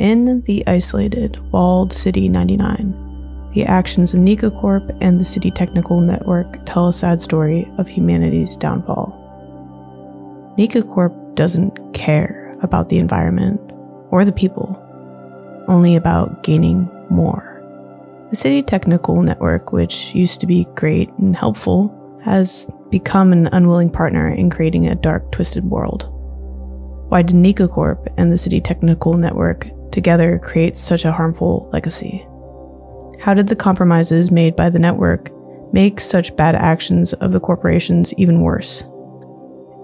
In the isolated, walled City 99, the actions of Neco Corp and the City Technical Network tell a sad story of humanity's downfall. Neco Corp doesn't care about the environment or the people, only about gaining more. The City Technical Network, which used to be great and helpful, has become an unwilling partner in creating a dark, twisted world. Why did Neco Corp and the City Technical Network together create such a harmful legacy? How did the compromises made by the network make such bad actions of the corporations even worse?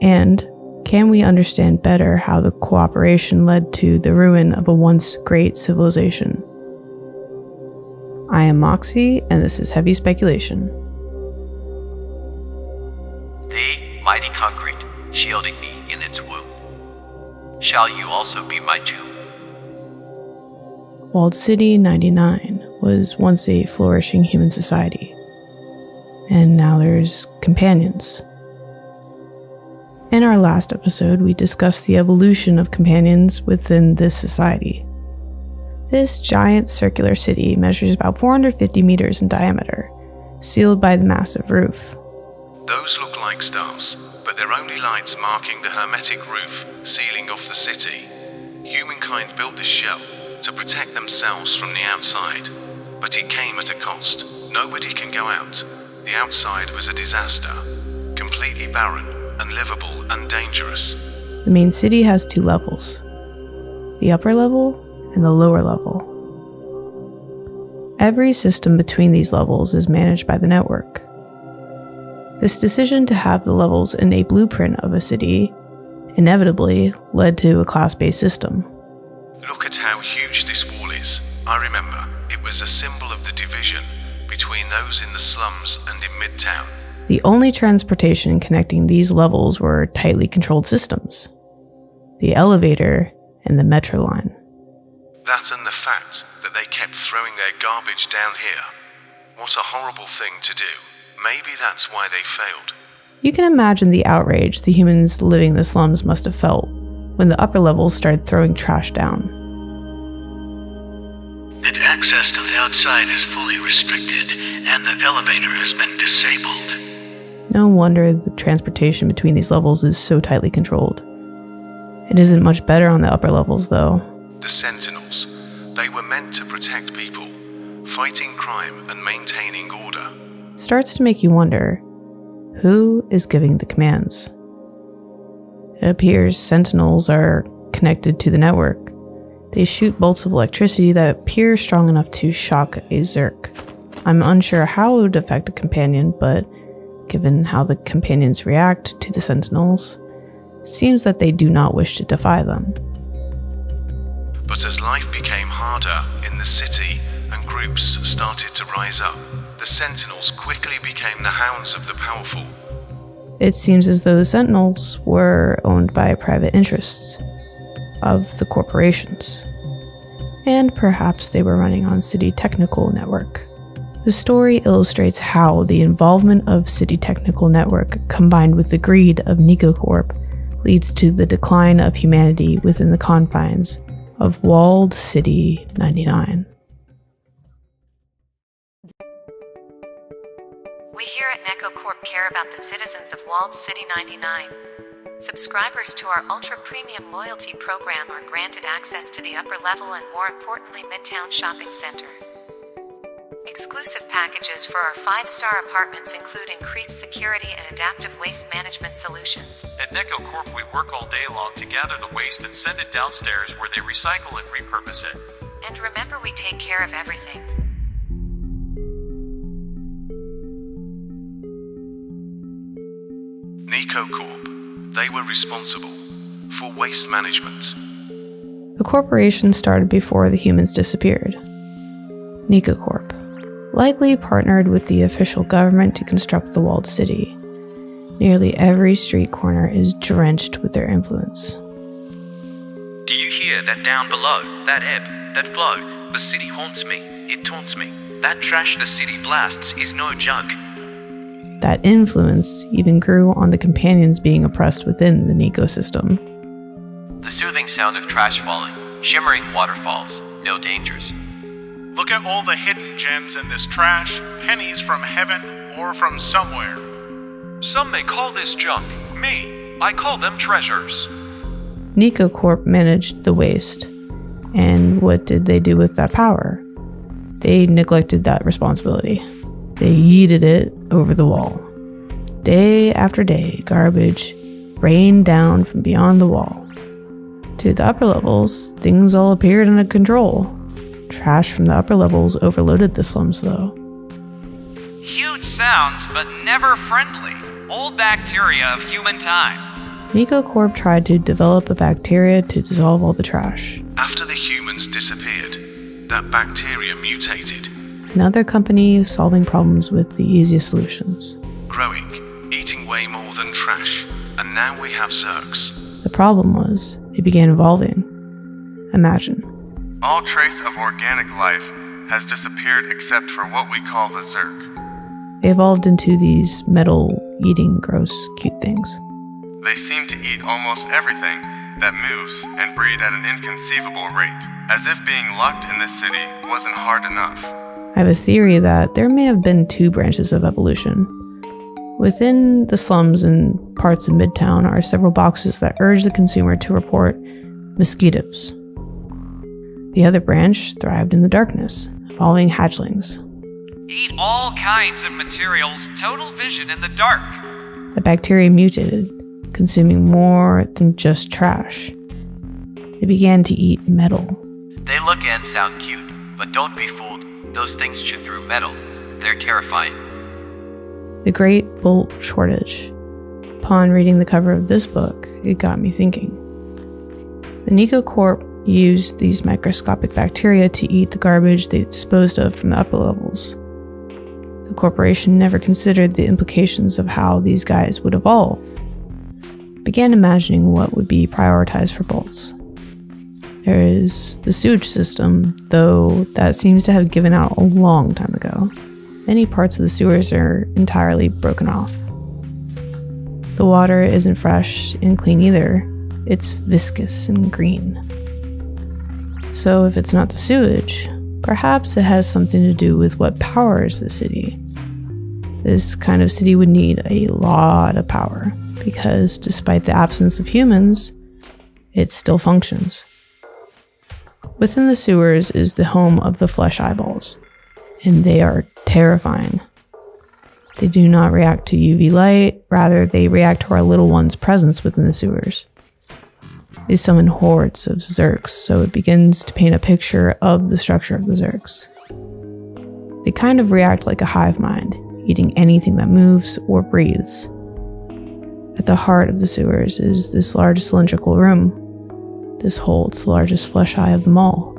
And can we understand better how the cooperation led to the ruin of a once great civilization? I am Moxie, and this is Heavy Speculation. The mighty concrete, shielding me in its womb. Shall you also be my tomb? Walled City 99 was once a flourishing human society, and now there's companions. In our last episode, we discussed the evolution of companions within this society. This giant circular city measures about 450 meters in diameter, sealed by the massive roof. Those look like stars, but they're only lights marking the hermetic roof sealing off the city. Humankind built this shell to protect themselves from the outside, but it came at a cost. Nobody can go out. The outside was a disaster, completely barren, unlivable, and dangerous. The main city has two levels, the upper level and the lower level. Every system between these levels is managed by the network. This decision to have the levels in a blueprint of a city inevitably led to a class-based system. Look at how huge this wall is. I remember, it was a symbol of the division between those in the slums and in Midtown. The only transportation connecting these levels were tightly controlled systems: the elevator and the metro line. That and the fact that they kept throwing their garbage down here. What a horrible thing to do. Maybe that's why they failed. You can imagine the outrage the humans living in the slums must have felt when the upper levels started throwing trash down. That access to the outside is fully restricted, and the elevator has been disabled. No wonder the transportation between these levels is so tightly controlled. It isn't much better on the upper levels, though. The Sentinels, they were meant to protect people, fighting crime and maintaining order. It starts to make you wonder, who is giving the commands? It appears Sentinels are connected to the network. They shoot bolts of electricity that appear strong enough to shock a Zerk. I'm unsure how it would affect a companion, but given how the companions react to the Sentinels, it seems that they do not wish to defy them. But as life became harder in the city and groups started to rise up, the Sentinels quickly became the hounds of the powerful. It seems as though the Sentinels were owned by private interests of the corporations, and perhaps they were running on City Technical Network. The story illustrates how the involvement of City Technical Network combined with the greed of Neco Corp leads to the decline of humanity within the confines of Walled City 99. We here at Neco Corp care about the citizens of Walled City 99. Subscribers to our ultra-premium loyalty program are granted access to the upper level and, more importantly, Midtown Shopping Center. Exclusive packages for our 5-star apartments include increased security and adaptive waste management solutions. At Neco Corp, we work all day long to gather the waste and send it downstairs where they recycle and repurpose it. And remember, we take care of everything. Neco Corp, they were responsible for waste management. The corporation started before the humans disappeared. Neco Corp likely partnered with the official government to construct the walled city. Nearly every street corner is drenched with their influence. Do you hear that down below? That ebb, that flow? The city haunts me. It taunts me. That trash the city blasts is no joke. That influence even grew on the companions being oppressed within the Neco system. The soothing sound of trash falling, Shimmering waterfalls, no dangers. Look at all the hidden gems in this trash, pennies from heaven or from somewhere. Some may call this junk. Me, I call them treasures. Neco Corp managed the waste. And what did they do with that power? They neglected that responsibility. They yeeted it over the wall. Day after day, garbage rained down from beyond the wall. To the upper levels, things all appeared under control. Trash from the upper levels overloaded the slums, though. Huge sounds, but never friendly. Old bacteria of human time. Neco Corp tried to develop a bacteria to dissolve all the trash. After the humans disappeared, that bacteria mutated. Another company solving problems with the easiest solutions. Growing, eating way more than trash, and now we have Zerks. The problem was, they began evolving. Imagine. All trace of organic life has disappeared except for what we call the Zerk. They evolved into these metal-eating, gross, cute things. They seem to eat almost everything that moves and breed at an inconceivable rate, as if being locked in this city wasn't hard enough. I have a theory that there may have been two branches of evolution. Within the slums and parts of Midtown are several boxes that urge the consumer to report mosquitoes. The other branch thrived in the darkness, following hatchlings. Eat all kinds of materials, total vision in the dark. The bacteria mutated, consuming more than just trash. They began to eat metal. They look and sound cute, but don't be fooled. Those things chew through metal. They're terrifying. The Great Bolt Shortage. Upon reading the cover of this book, it got me thinking. The Neco Corp used these microscopic bacteria to eat the garbage they disposed of from the upper levels. The corporation never considered the implications of how these guys would evolve. Began imagining what would be prioritized for bolts. There is the sewage system, though that seems to have given out a long time ago. Many parts of the sewers are entirely broken off. The water isn't fresh and clean either. It's viscous and green. So if it's not the sewage, perhaps it has something to do with what powers the city. This kind of city would need a lot of power, because despite the absence of humans, it still functions. Within the sewers is the home of the flesh eyeballs, and they are terrifying. They do not react to UV light, rather they react to our little one's presence within the sewers. They summon hordes of Zerks, so it begins to paint a picture of the structure of the Zerks. They kind of react like a hive mind, eating anything that moves or breathes. At the heart of the sewers is this large cylindrical room. This holds the largest flesh eye of them all.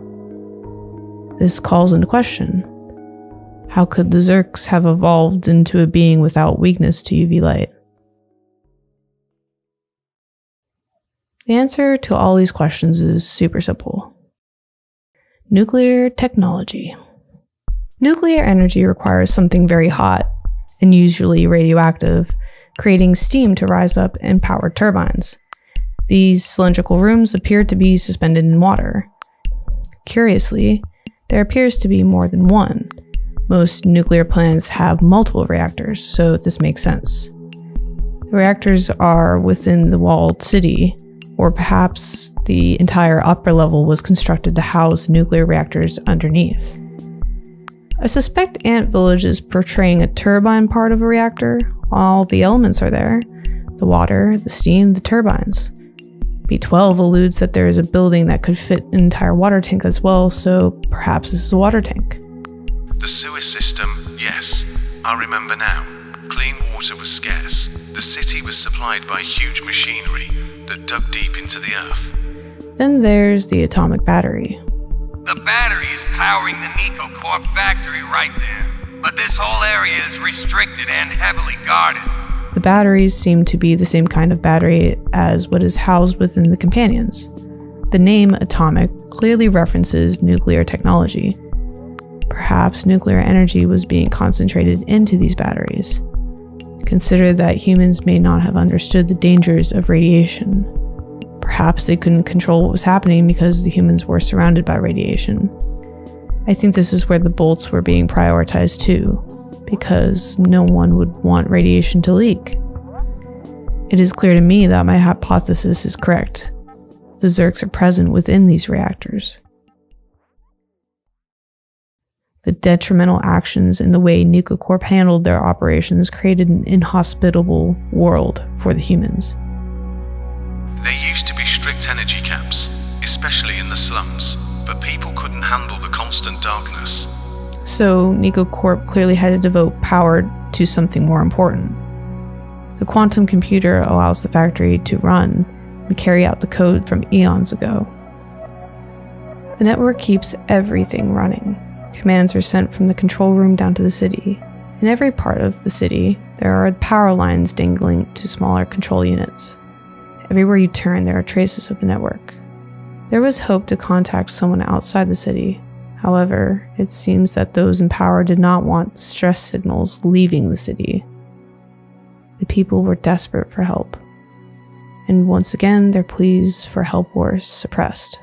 This calls into question, how could the Zerks have evolved into a being without weakness to UV light? The answer to all these questions is super simple. Nuclear technology. Nuclear energy requires something very hot, and usually radioactive, creating steam to rise up and power turbines. These cylindrical rooms appear to be suspended in water. Curiously, there appears to be more than one. Most nuclear plants have multiple reactors, so this makes sense. The reactors are within the walled city, or perhaps the entire upper level was constructed to house nuclear reactors underneath. I suspect Ant Village is portraying a turbine part of a reactor. All the elements are there: the water, the steam, the turbines. B12 alludes that there is a building that could fit an entire water tank as well, so perhaps this is a water tank. The sewer system, yes, I remember now. Clean water was scarce. The city was supplied by huge machinery that dug deep into the earth. Then there's the atomic battery. The battery is powering the Neco Corp factory right there. But this whole area is restricted and heavily guarded. The batteries seem to be the same kind of battery as what is housed within the companions. The name atomic clearly references nuclear technology. Perhaps nuclear energy was being concentrated into these batteries. Consider that humans may not have understood the dangers of radiation. Perhaps they couldn't control what was happening because the humans were surrounded by radiation. I think this is where the bolts were being prioritized too, because no one would want radiation to leak. It is clear to me that my hypothesis is correct. The Zerks are present within these reactors. The detrimental actions in the way Neco Corp handled their operations created an inhospitable world for the humans. There used to be strict energy caps, especially in the slums, but people couldn't handle the constant darkness. So Neco Corp clearly had to devote power to something more important. The quantum computer allows the factory to run and carry out the code from eons ago. The network keeps everything running. Commands are sent from the control room down to the city. In every part of the city, there are power lines dangling to smaller control units. Everywhere you turn, there are traces of the network. There was hope to contact someone outside the city. However, it seems that those in power did not want stress signals leaving the city. The people were desperate for help. And once again, their pleas for help were suppressed.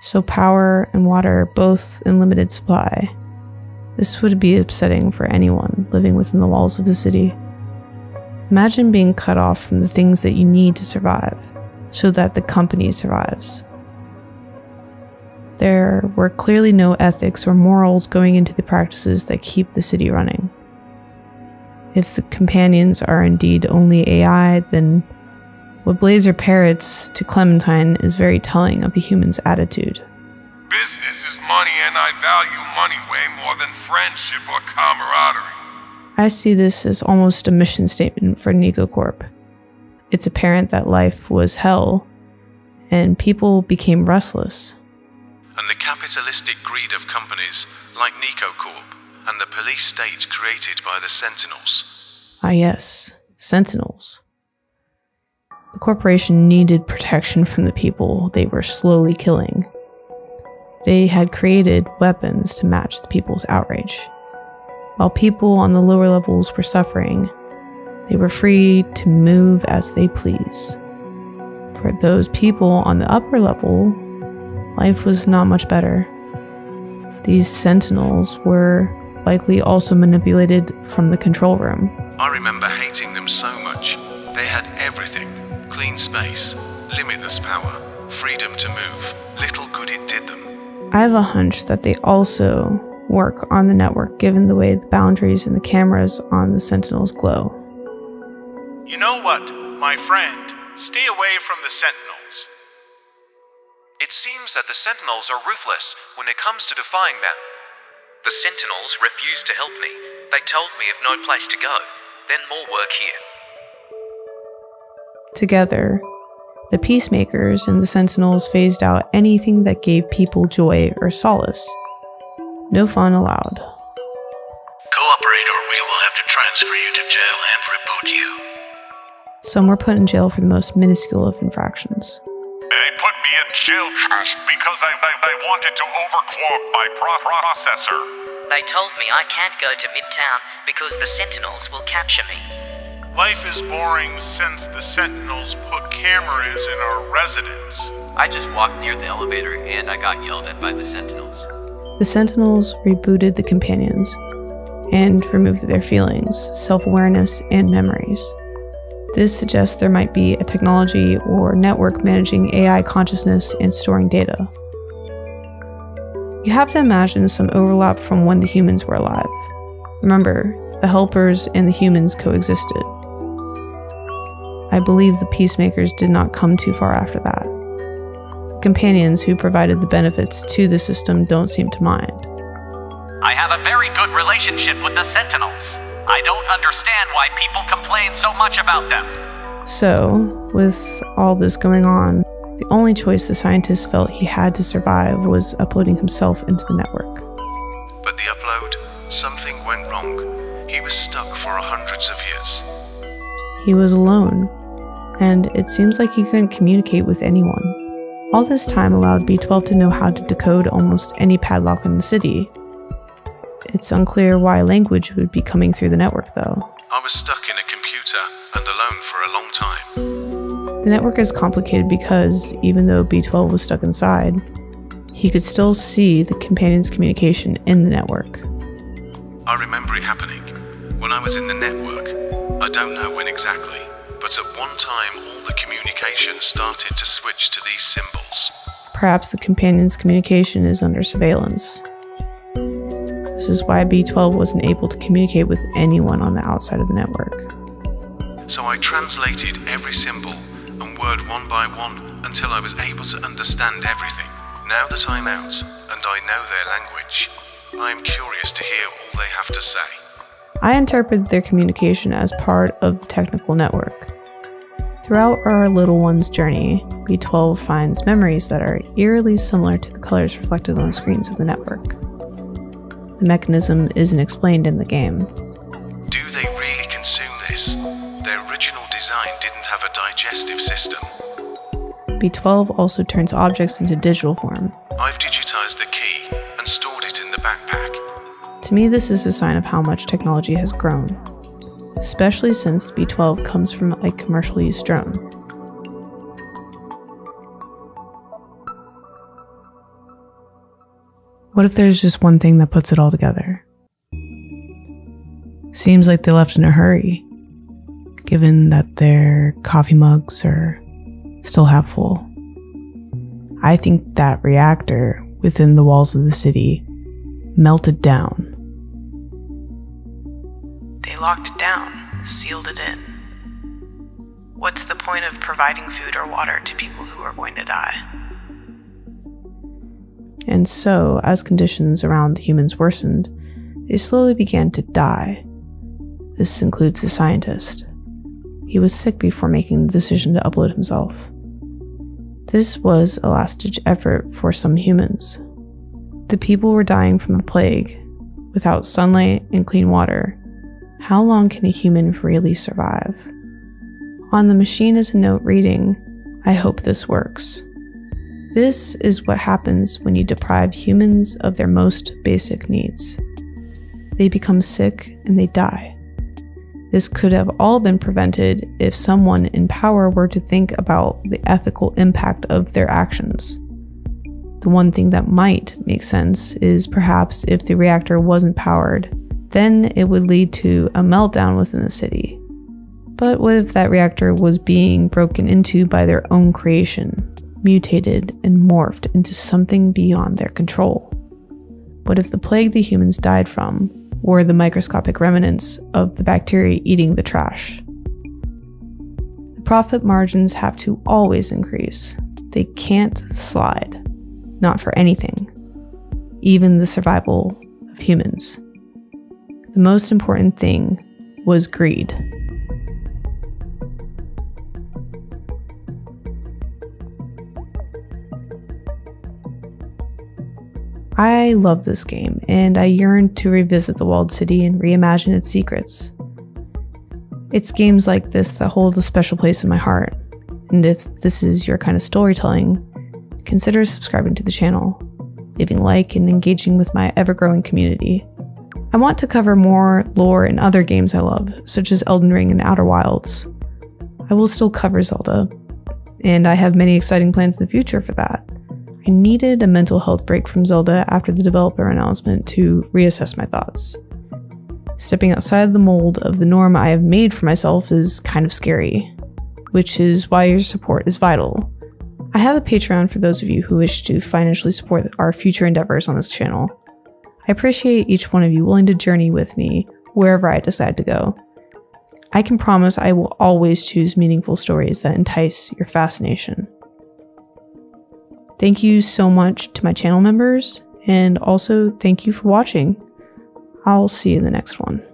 So power and water are both in limited supply. This would be upsetting for anyone living within the walls of the city. Imagine being cut off from the things that you need to survive, so that the company survives. There were clearly no ethics or morals going into the practices that keep the city running. If the companions are indeed only AI, then what Blazer parrots to Clementine is very telling of the human's attitude. Business is money, and I value money way more than friendship or camaraderie. I see this as almost a mission statement for Neco Corp. It's apparent that life was hell, and people became restless. And the capitalistic greed of companies like Neco Corp and the police state created by the Sentinels. Ah yes, Sentinels. The corporation needed protection from the people they were slowly killing. They had created weapons to match the people's outrage. While people on the lower levels were suffering, they were free to move as they please. For those people on the upper level, life was not much better. These Sentinels were likely also manipulated from the control room. I remember hating them so much. They had everything. Clean space, limitless power, freedom to move. Little good it did them. I have a hunch that they also work on the network given the way the boundaries and the cameras on the Sentinels glow. You know what, my friend? Stay away from the Sentinels. It seems that the Sentinels are ruthless when it comes to defying them. The Sentinels refused to help me. They told me of no place to go, then more work here. Together, the Peacemakers and the Sentinels phased out anything that gave people joy or solace. No fun allowed. Cooperate or we will have to transfer you to jail and reboot you. Some were put in jail for the most minuscule of infractions. They put me in jail because I wanted to overclock my processor. They told me I can't go to Midtown because the Sentinels will capture me. Life is boring since the Sentinels put cameras in our residence. I just walked near the elevator and I got yelled at by the Sentinels. The Sentinels rebooted the companions and removed their feelings, self-awareness, and memories. This suggests there might be a technology or network managing AI consciousness and storing data. You have to imagine some overlap from when the humans were alive. Remember, the helpers and the humans coexisted. I believe the Peacemakers did not come too far after that. The companions who provided the benefits to the system don't seem to mind. I have a very good relationship with the Sentinels. I don't understand why people complain so much about them. So, with all this going on, the only choice the scientist felt he had to survive was uploading himself into the network. But the upload, something went wrong. He was stuck for hundreds of years. He was alone, and it seems like he couldn't communicate with anyone. All this time allowed B12 to know how to decode almost any padlock in the city. It's unclear why language would be coming through the network, though. I was stuck in a computer and alone for a long time. The network is complicated because, even though B12 was stuck inside, he could still see the companions' communication in the network. I remember it happening when I was in the network. I don't know when exactly, but at one time all the communication started to switch to these symbols. Perhaps the companions' communication is under surveillance. This is why B12 wasn't able to communicate with anyone on the outside of the network. So I translated every symbol and word one by one until I was able to understand everything. Now that I'm out and I know their language, I am curious to hear all they have to say. I interpreted their communication as part of the technical network. Throughout our little one's journey, B12 finds memories that are eerily similar to the colors reflected on the screens of the network. The mechanism isn't explained in the game. Do they really consume this? Their original design didn't have a digestive system. B12 also turns objects into digital form. I've digitized the key and stored it in the backpack. To me, this is a sign of how much technology has grown, especially since B12 comes from a commercial use drone. What if there's just one thing that puts it all together? Seems like they left in a hurry, given that their coffee mugs are still half full. I think that reactor within the walls of the city melted down. They locked it down, sealed it in. What's the point of providing food or water to people who are going to die? And so, as conditions around the humans worsened, they slowly began to die. This includes the scientist. He was sick before making the decision to upload himself. This was a last-ditch effort for some humans. The people were dying from the plague. Without sunlight and clean water, how long can a human really survive? On the machine is a note reading, "I hope this works." This is what happens when you deprive humans of their most basic needs. They become sick and they die. This could have all been prevented if someone in power were to think about the ethical impact of their actions. The one thing that might make sense is perhaps if the reactor wasn't powered, then it would lead to a meltdown within the city. But what if that reactor was being broken into by their own creation, mutated and morphed into something beyond their control? What if the plague the humans died from were the microscopic remnants of the bacteria eating the trash? The profit margins have to always increase. They can't slide. Not for anything. Even the survival of humans. The most important thing was greed. I love this game, and I yearn to revisit the walled city and reimagine its secrets. It's games like this that hold a special place in my heart, and if this is your kind of storytelling, consider subscribing to the channel, leaving a like, and engaging with my ever-growing community. I want to cover more lore in other games I love, such as Elden Ring and Outer Wilds. I will still cover Zelda, and I have many exciting plans in the future for that. I needed a mental health break from Zelda after the developer announcement to reassess my thoughts. Stepping outside the mold of the norm I have made for myself is kind of scary, which is why your support is vital. I have a Patreon for those of you who wish to financially support our future endeavors on this channel. I appreciate each one of you willing to journey with me wherever I decide to go. I can promise I will always choose meaningful stories that entice your fascination. Thank you so much to my channel members, and also thank you for watching. I'll see you in the next one.